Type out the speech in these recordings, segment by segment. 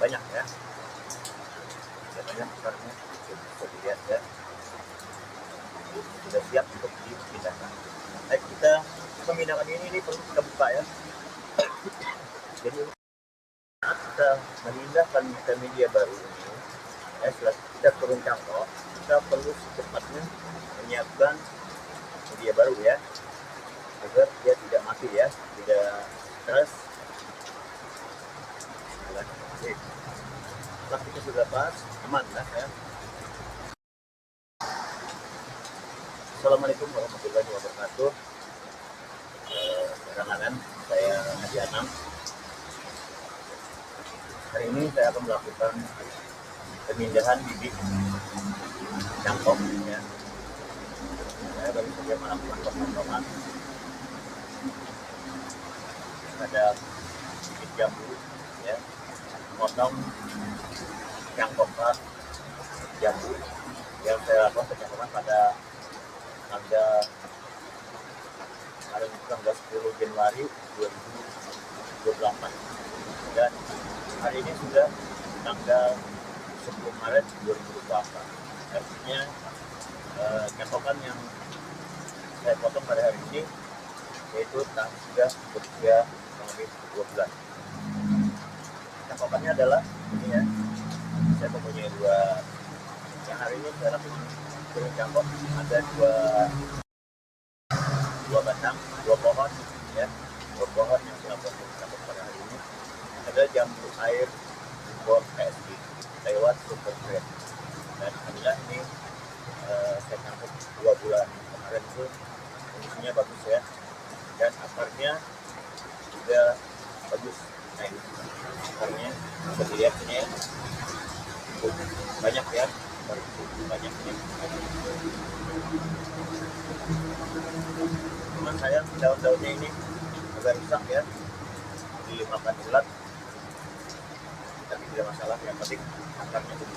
banyak ya, banyak akarnya, bisa dilihat ya, sudah siap untuk dipindahkan. Baik, kita memindahkan ini perlu kita buka ya. Jadi saat kita memindahkan ke media baru ini, setelah kita turun cangkok, kita perlu secepatnya menyiapkan media baru ya, agar dia tidak mati ya, tidak stres. Setelah kita sudah pas, aman lah ya. Assalamualaikum warahmatullahi wabarakatuh. Rekan-rekan, saya Haji Anam. Hari ini saya akan melakukan pemindahan bibit cangkok ya. Saya baru saja melakukan pemotongan terhadap bibit jambu ya, memotong cangkok jambu yang saya lakukan pencangkokan pada tanggal 10 Januari 2028 dan hari ini sudah tanggal 10 Maret 2024. Artinya cangkokan yang saya potong pada hari ini yaitu sudah berusia kurang lebih 2 bulan. Cangkokannya adalah ini ya, saya mempunyai dua, yang hari ini saya lakukan turun cangkok, ada dua batang, dua pohon ya, dua pohon yang saya lakukan turun cangkok pada hari ini. Ada jambu air impor KSG lewat Super Trade, dan alhamdulillah ini saya cangkok 2 bulan kemarin itu kondisinya bagus ya, dan akarnya juga bagus. Nah ini akarnya bisa dilihat ini ya, banyak ya, banyak ini. Cuman sayang daun-daunnya ini agak rusak ya, dimakan ulat, tapi tidak masalah, yang penting akarnya dulu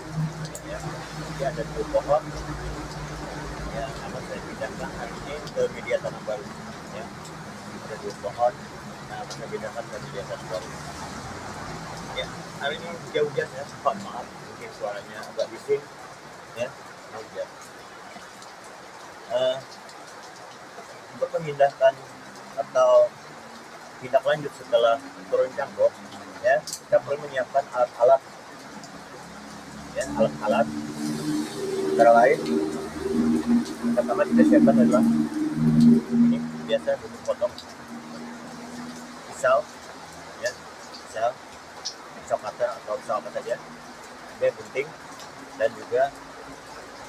ya. Jadi ada 2 pohon yang akan saya pindahkan hari ini ke media tanam baru ya. Ada 2 pohon yang akan saya pindahkan ke media tanam baru ya. Hari ini hujan-hujan ya, maaf mungkin suaranya agak bising ya, hujan. Untuk memindahkan atau tindak lanjut setelah turun cangkok ya, kita perlu menyiapkan alat-alat ya, alat-alat antara lain pertama kita siapkan adalah ini biasa untuk potong pisau ya, pisau cutter atau pisau apa saja, ada gunting dan juga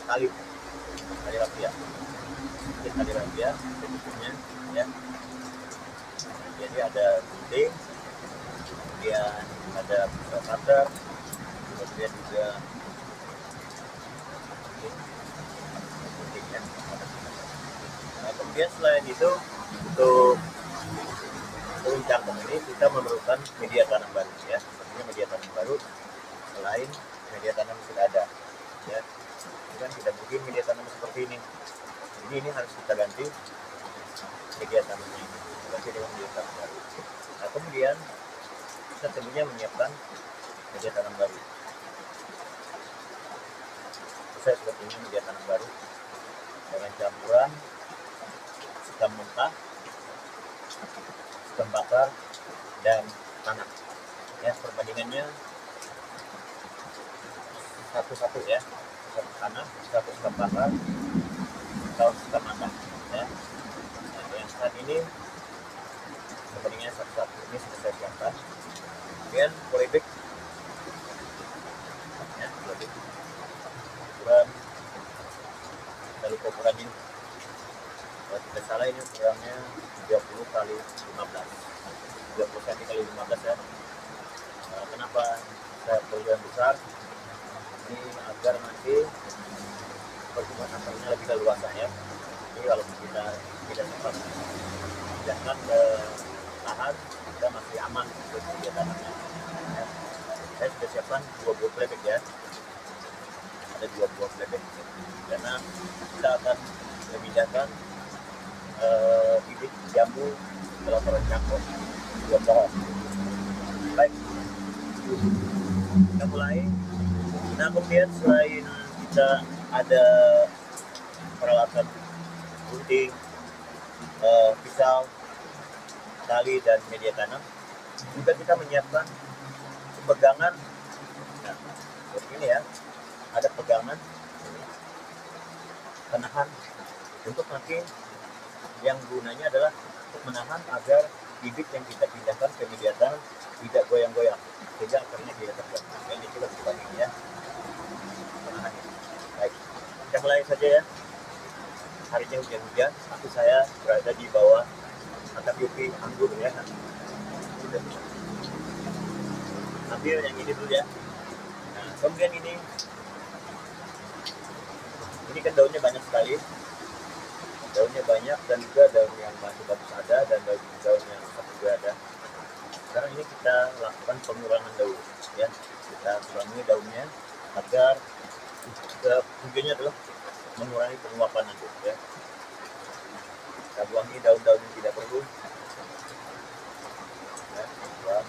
tali rafia, tali rafia bentuknya ya. Jadi ada gunting, kemudian ada pisau cutter, kemudian juga guntingnya. Nah, kemudian selain itu untuk turun cangkok ini kita memerlukan media tanam baru ya. Sepertinya media tanam baru selain media tanam yang sudah ada ya. Ini kan tidak mungkin media tanam seperti ini. Jadi ini harus kita ganti media tanamnya ini, ganti dengan media tanam baru. Nah, kemudian kita tentunya menyiapkan media tanam baru. Saya seperti ini media tanam baru dengan campuran sekam mentah, sekam bakar, dan tanah. Ya, perbandingannya 1-1 ya, 1 tanah, 1 sekam bakar, atau sekam mentah. Ya. Nah, yang saat ini perbandingannya 1-1. Ini sudah saya siapkan. Kemudian polybag, ya, polybag. Ukuran, kita lupa ukurannya. Kalau tidak salah ini ukurannya 30 kali 15, 30 cm kali 15 ya. Kenapa saya perlu yang besar? Ini agar nanti pertumbuhan akarnya lebih leluasa ya. Jadi kalau kita tidak sempat pindahkan ke lahan, kita masih aman untuk media tanamnya. Ya. Saya sudah siapkan 2 buah polybag ya. Ada 2 buah polybag karena kita akan memindahkan bibit jambu setelah turun cangkok 2 pohon. Baik, kita mulai. Nah kemudian selain kita ada peralatan gunting, pisau, tali dan media tanam, juga kita menyiapkan pegangan. Nah seperti ini ya, ada pegangan penahan untuk nanti yang gunanya adalah untuk menahan agar bibit yang kita pindahkan ke media tanam tidak goyang-goyang sehingga akarnya tidak terbuat. Ini coba kita ini ya, penahannya. Baik, kita mulai saja ya. Harinya hujan-hujan, tapi saya berada di bawah atap yupi anggur ya. Ambil yang ini dulu ya. Nah, kemudian ini kan daunnya banyak sekali. Daunnya banyak dan juga daun yang masih bagus ada dan daun yang rusak juga ada. Sekarang ini kita lakukan pengurangan daun ya. Kita kurangi daunnya agar tujuannya adalah mengurangi penguapan nanti ya. Kita buangi daun-daun yang tidak perlu ya, buang.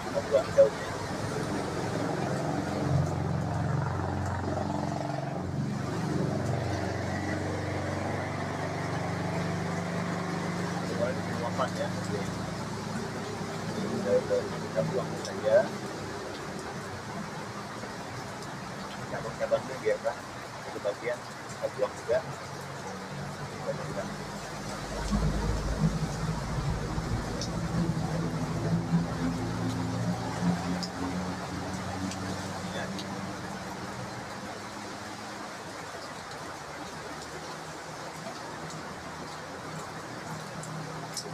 Kita buang daunnya. Penguapan ya. Daun-daun kita buang saja. Cabang-cabangnya biarlah itu bagian kita buang juga.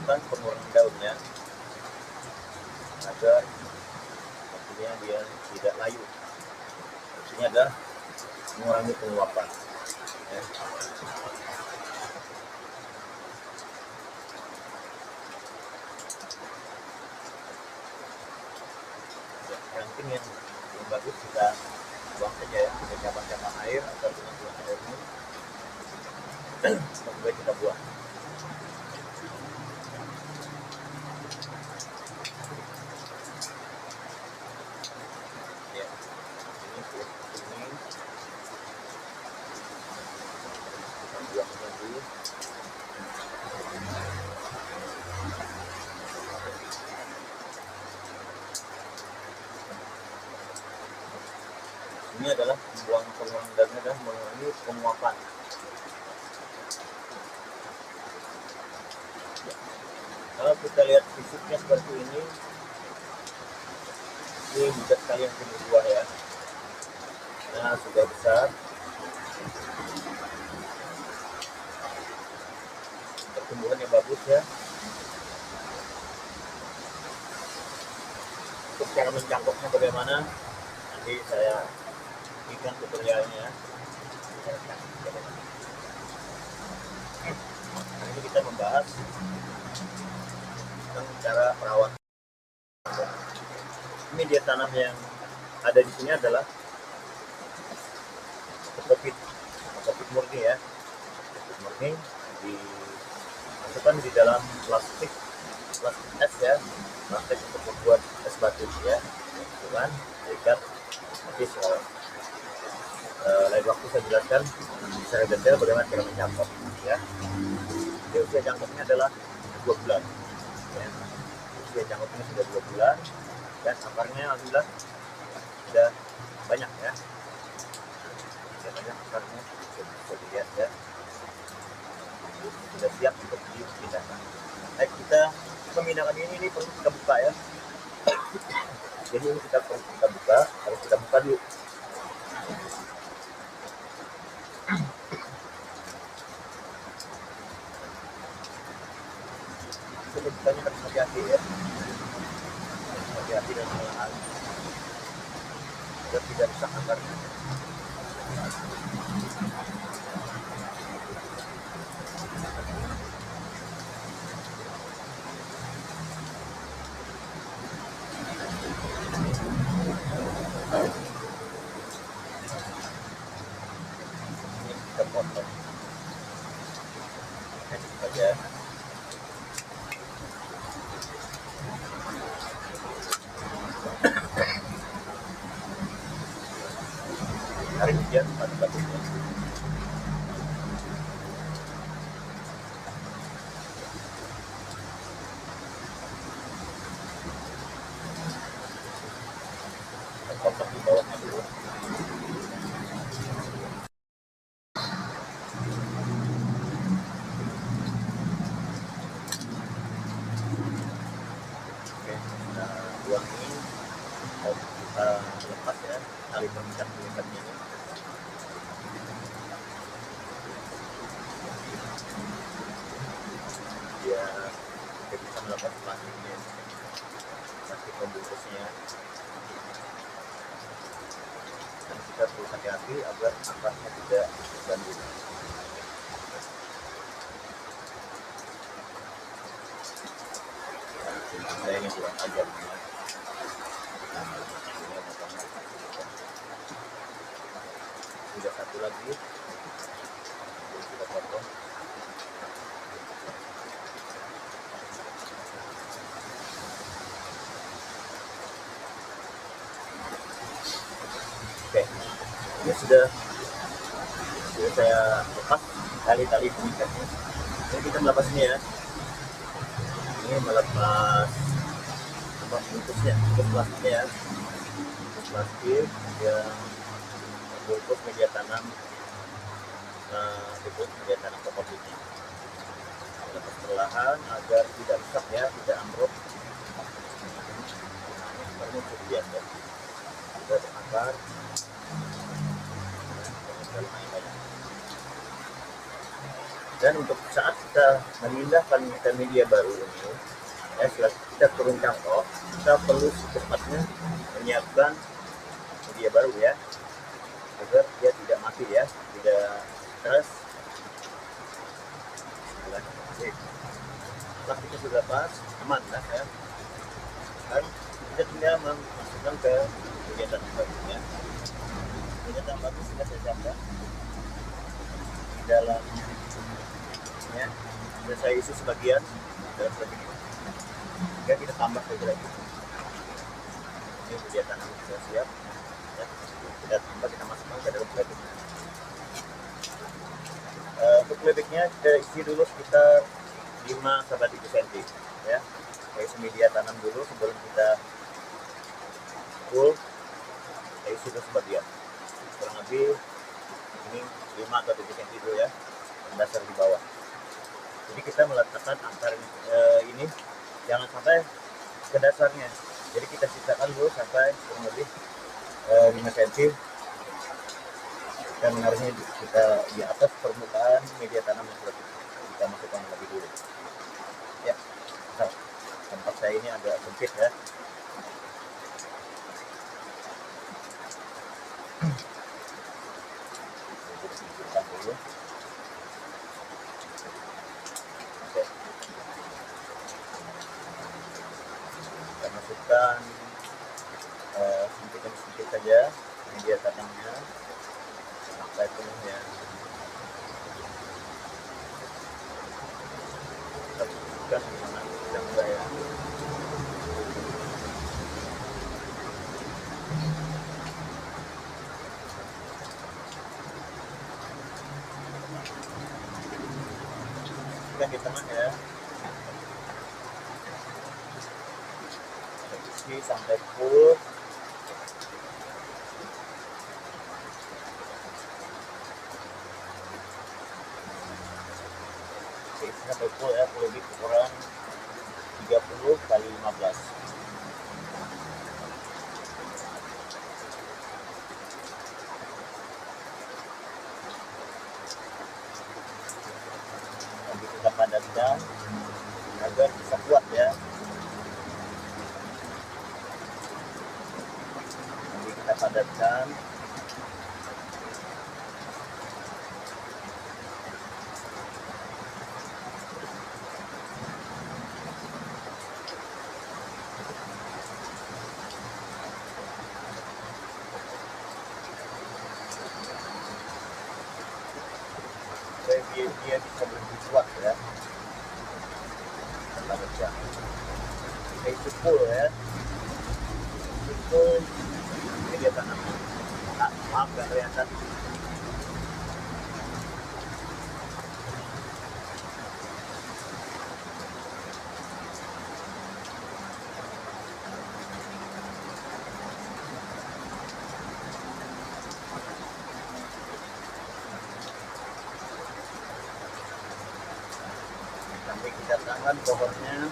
Bukan pengurangan daunnya agar artinya dia tidak layu. Maksudnya adalah mengurangi penguapan ya. Ranting yang bagus kita buang saja ya, dengan cabang-cabang air atau dengan buang air ini sampai kita buang. Ini adalah membuang pengurangan daunnya dan mengurangi penguapan. Kalau kita lihat fisiknya seperti ini bisa sekali yang tumbuh buah ya. Nah sudah besar, pertumbuhannya bagus ya. Untuk cara mencangkoknya bagaimana, nanti saya berikan tutorialnya. Nah, ini kita membahas tentang cara perawatan. Media tanam yang ada di sini adalah kokpit murni ya. Kokpit murni dimasukkan di dalam plastik es ya, plastik untuk membuat es batu ya. Dengan ikat nanti lain waktu saya jelaskan secara detail bagaimana cara mencangkok ya. Jadi usia cangkoknya adalah 2 bulan ya. Usia cangkoknya sudah 2 bulan dan akarnya alhamdulillah sudah banyak ya. Sudah banyak akarnya, bisa dilihat ya. Sudah siap untuk dipindahkan. Baik, kita memindahkan ini perlu kita buka ya. Jadi ini kita perlu kita buka, harus kita buka dulu. Bukanya harus hati-hati ya, hati-hati dan perlahan agar tidak rusak akarnya. Ini kita potong saja. lepas plastiknya, plastik pembungkusnya, dan kita perlu hati-hati agar akarnya tidak terganggu. Saya ini kurang ajar ya. Sudah satu lagi kita potong. Oke, ini sudah saya lepas tali-tali pengikatnya. Jadi kita melepas ini ya. Ini melepas bungkusnya, bungkus plastiknya ya. Bungkus plastik yang bungkus media tanam, bungkus media tanam kompositnya. Lepas perlahan agar tidak rusak ya, tidak ambruk. Baru cukup biasa. Kita terakar. Dan untuk saat kita memindahkan ke media baru ini, ya, setelah kita turun cangkok, kita perlu secepatnya menyiapkan media baru ya, agar dia tidak mati ya, tidak stres. Plastiknya sudah pas, aman lah ya. Dan kita tinggal memasukkan ke media tanam barunya. Media tanam baru sudah saya siapkan di dalam ya, sudah saya isi sebagian dalam sebagian ini. Jika kita tambah lagi, ini media tanam sudah siap ya. Kita tambah, kita masukkan ke dalam plastik. Untuk plastiknya kita isi dulu sekitar 5-7 cm ya. Kita isi media tanam dulu sebelum kita full. Kita isi dulu sebagian, kurang lebih ini 5-7 cm dulu ya, dasar di bawah. Jadi kita meletakkan akar ini jangan sampai ke dasarnya. Jadi kita sisakan dulu sampai kurang lebih 5 cm. Dan menaruhnya kita di atas permukaan media tanam yang sudah kita masukkan lebih dulu. Ya, nah, tempat saya ini agak sempit ya. Dulu. Oke. Kita masukkan sedikit saja media tanamnya sampai penuhnya. Kita masukkan di mana yang saya. Di tengah ya, isi sampai full. Isi sampai full ya, lebih kurang 30 kali 15. Kita padatkan agar bisa kuat ya. Nanti kita padatkan. Dia bisa lebih kuat ya. Kita isi full ya. Full media tanam. Maaf gak kelihatan. Sampai kita tangan pohonnya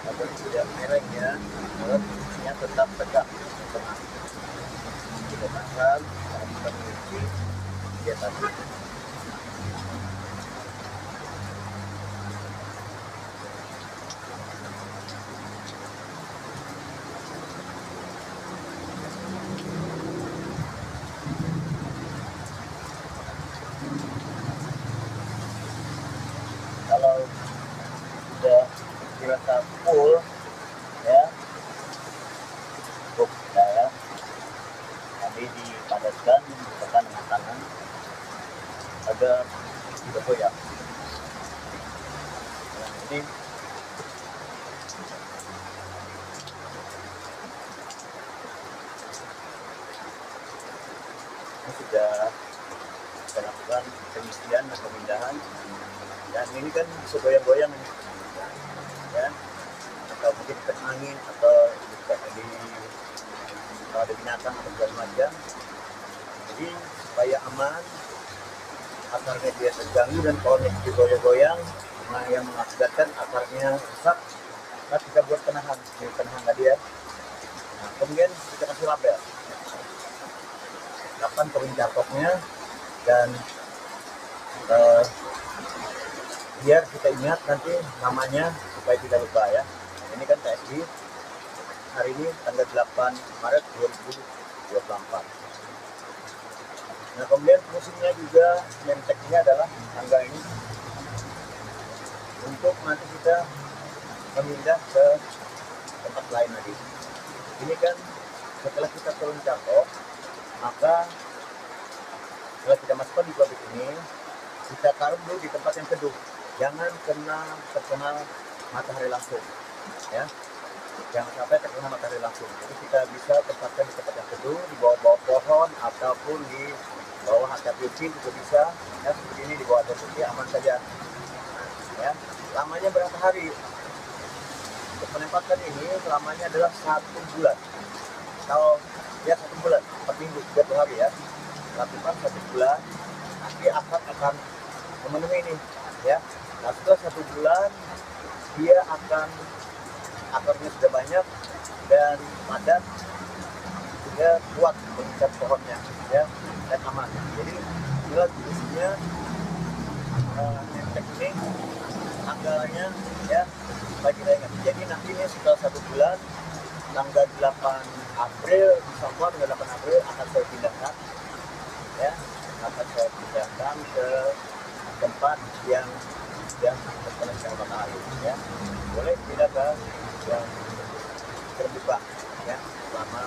agar tidak mereng ya, agar fungsinya tetap tegak di tengah. Kita tangan, kita mengisi dia tadi. dirasa full ya, cukup ya. Tadi dipadatkan, ditekan dengan tangan agar tidak goyang. Nah, ini sudah kita lakukan pengisian dan pemindahan, dan ini kan bisa goyang-goyang ya, atau mungkin kena angin atau di kalau ada binatang atau segala macam. Jadi supaya aman, akarnya dia terganggu, dan kalau digoyang-goyang yang mengakibatkan akarnya rusak, nah kita buat penahan tadi ya. Nah, kemudian kita kasih label kapan kering cakoknya, dan biar kita ingat nanti namanya supaya tidak lupa ya. Ini kan TSG hari ini tanggal 8 Maret 2024. Nah, kemudian fungsinya juga menteknya adalah tangga ini untuk nanti kita memindah ke tempat lain lagi. Ini kan setelah kita turun cakok, maka setelah kita masukkan di pabrik ini, kita taruh dulu di tempat yang teduh, jangan terkena matahari langsung ya, jangan sampai terkena matahari langsung. Jadi kita bisa tempatkan di tempat yang teduh, di bawah pohon ataupun di bawah atap yukin juga bisa ya, seperti ini di bawah atap yukin aman saja ya. Lamanya berapa hari? Untuk menempatkan ini lamanya adalah 1 bulan, atau ya 1 bulan, 4 minggu, 30 hari ya. Lakukan 1 bulan, nanti akar akan memenuhi ini ya. Nah, setelah 1 bulan dia akan, akarnya sudah banyak dan padat, sehingga kuat mengikat pohonnya ya, dan aman. Jadi inilah fungsinya nentek ini, tanggalnya ya, supaya kita ingat. Jadi nanti ini setelah 1 bulan, tanggal 8 April, insya tanggal 8 April akan saya pindahkan ya, akan saya pindahkan ke tempat yang terkena sinar matahari ya. Boleh pindah ke yang terbuka ya, selama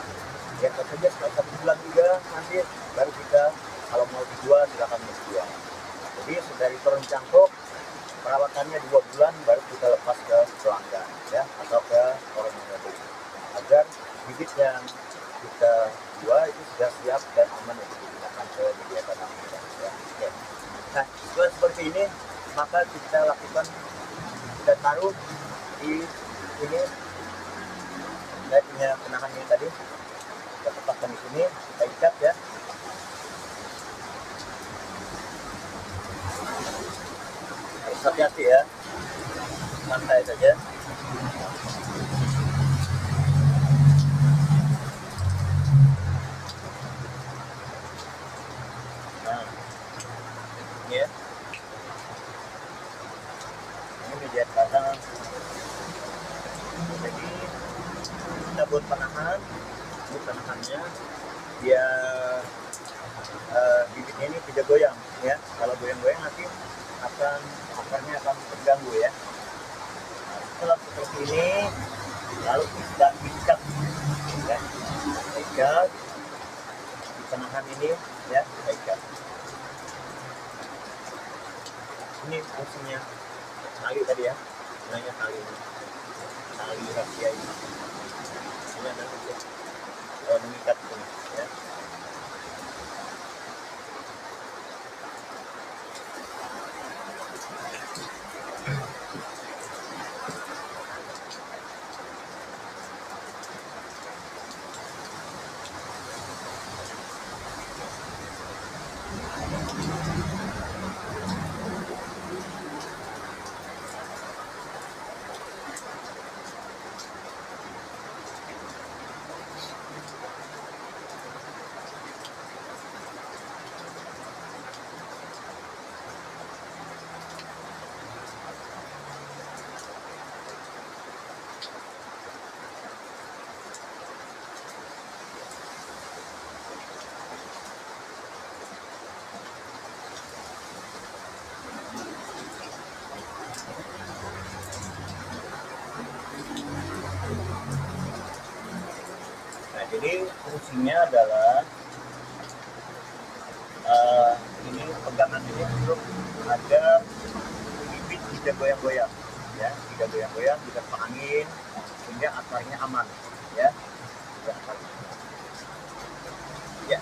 ya saja setelah 1 bulan juga, nanti baru kita kalau mau dijual silakan dijual. Jadi dari turun cangkok perawatannya 2 bulan, baru kita lepas ke pelanggan ya, atau ke orang yang beli, agar bibit yang kita jual itu sudah siap dan aman untuk digunakan ke media tanam ya. Oke. Nah, setelah seperti ini, maka kita lakukan, kita taruh di sini. Saya punya penahan ini tadi, kita tempatkan di sini, kita ikat ya. Harus hati-hati ya, santai saja. Nah, ini ya, ini media tanam. Jadi kita buat penahan, ini penahannya dia bibitnya ini tidak goyang ya. Kalau goyang-goyang nanti akarnya akan terganggu ya. Nah, setelah seperti ini, lalu kita ikat ya, ikat di penahan ini ya, kita ikat. Ini fungsinya tali tadi ya, namanya tali ini, tali rahasia ini adalah untuk mengikat ini ya. fungsinya adalah ini pegangan ini untuk agar bibit tidak goyang-goyang, ya, tidak goyang-goyang, tidak terpa angin, sehingga akarnya aman, ya. Ya.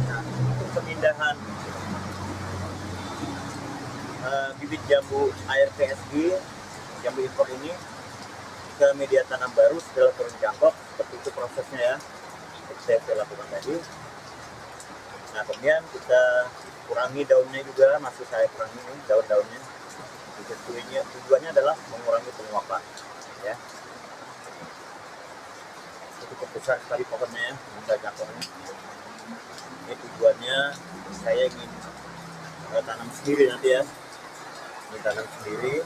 Nah, untuk pemindahan bibit jambu ARPSG, jambu impor ini ke media tanam baru setelah turun cangkok, seperti itu prosesnya ya, seperti saya lakukan tadi. Nah, kemudian kita kurangi daunnya juga, masih saya kurangi daun-daunnya. Tujuannya adalah mengurangi penguapan, ya. Cukup besar sekali pohonnya ya, bunda cangkoknya. Ini tujuannya saya ingin tanam sendiri nanti ya, ini tanam sendiri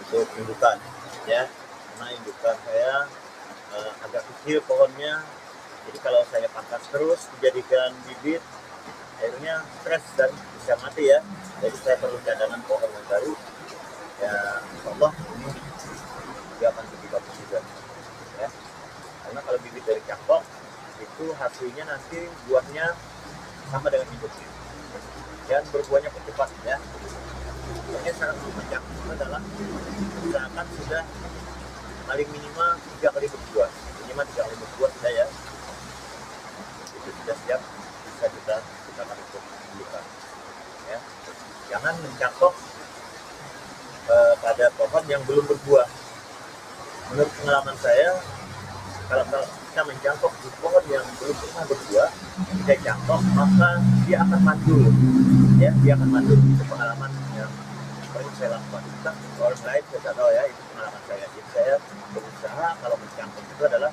untuk indukan, ya. Karena indukan saya agak kecil pohonnya, jadi kalau saya pangkas terus dijadikan bibit, akhirnya stres dan bisa mati ya. Jadi saya perlu cadangan pohon yang baru, ya. Insyaallah ini dia akan lebih bagus juga, ya. Karena kalau bibit dari cangkok itu hasilnya nanti buahnya sama dengan induknya dan berbuahnya pun cepat, ya. Pokoknya syarat mencangkok adalah misalkan sudah paling minimal 3 kali berbuah, minimal 3 kali berbuah sudah ya, itu sudah siap bisa kita gunakan untuk indukan, ya. Jangan mencangkok pada pohon yang belum berbuah. Menurut pengalaman saya, kalau kita mencangkok di pohon yang belum pernah berbuah, kita cangkok, maka dia akan mandul, ya, dia akan mandul. Itu pengalaman yang sering saya lakukan. Kita orang lain saya tidak tahu ya, itu pengalaman saya. Jadi saya berusaha kalau mencangkok itu adalah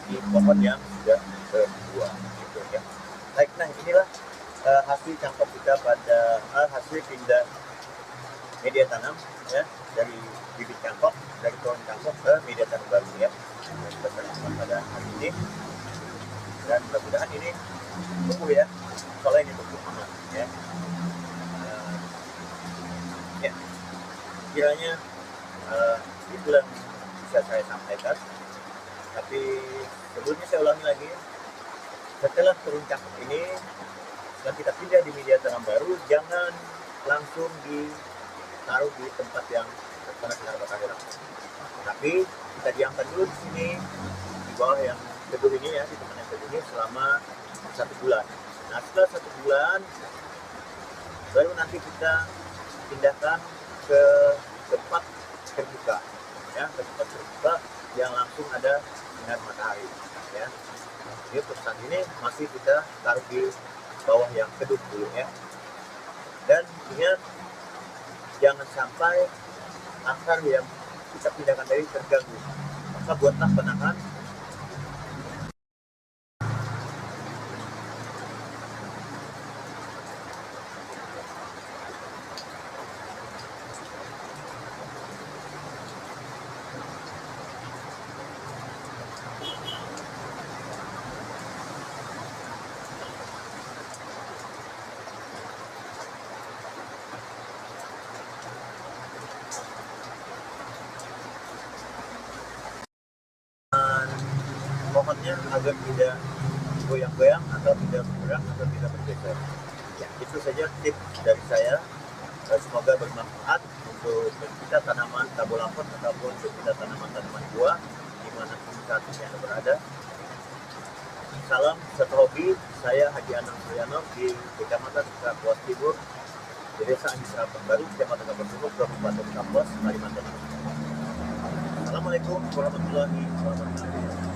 di pohon yang sudah berbuah, gitu ya. Baik, nah inilah hasil cangkok kita pada hasil pindah media tanam, ya, dari bibit cangkok, dari pohon cangkok ke media tanam baru, ya. Yang kita lakukan pada hari ini, dan mudah-mudahan ini tumbuh ya, soalnya ini tumbuh aman, ya. Ya, kiranya itu yang bisa saya sampaikan. Tapi sebelumnya saya ulangi lagi, setelah turun cangkok ini, setelah kita pindah di media tanam baru, jangan langsung ditaruh di tempat yang terkena sinar matahari, tapi kita diamkan dulu di sini, di bawah yang teduh ini ya, di tempat yang teduh ini selama 1 bulan. Nah, setelah 1 bulan baru nanti kita pindahkan ke tempat terbuka, ya, ke tempat terbuka yang langsung ada sinar matahari, ya. Jadi untuk saat ini masih kita taruh di bawah yang teduh dulu, ya. Dan ingat, jangan sampai akar yang kita pindahkan dari terganggu, maka buatlah penahan pohonnya agar tidak goyang-goyang atau tidak bergerak atau tidak bergeser. Ya, itu saja tips dari saya. Semoga bermanfaat untuk kita tanaman tabulapot ataupun untuk kita tanaman-tanaman buah dimanapun saat ini Anda berada. Salam satu hobi, saya Haji Anang Suryano di Kecamatan Kapuas Timur, di Desa Andi Serapan Baru, Kecamatan Kapuas Timur, Kabupaten Kapuas, Kalimantan Timur. Assalamualaikum warahmatullahi wabarakatuh.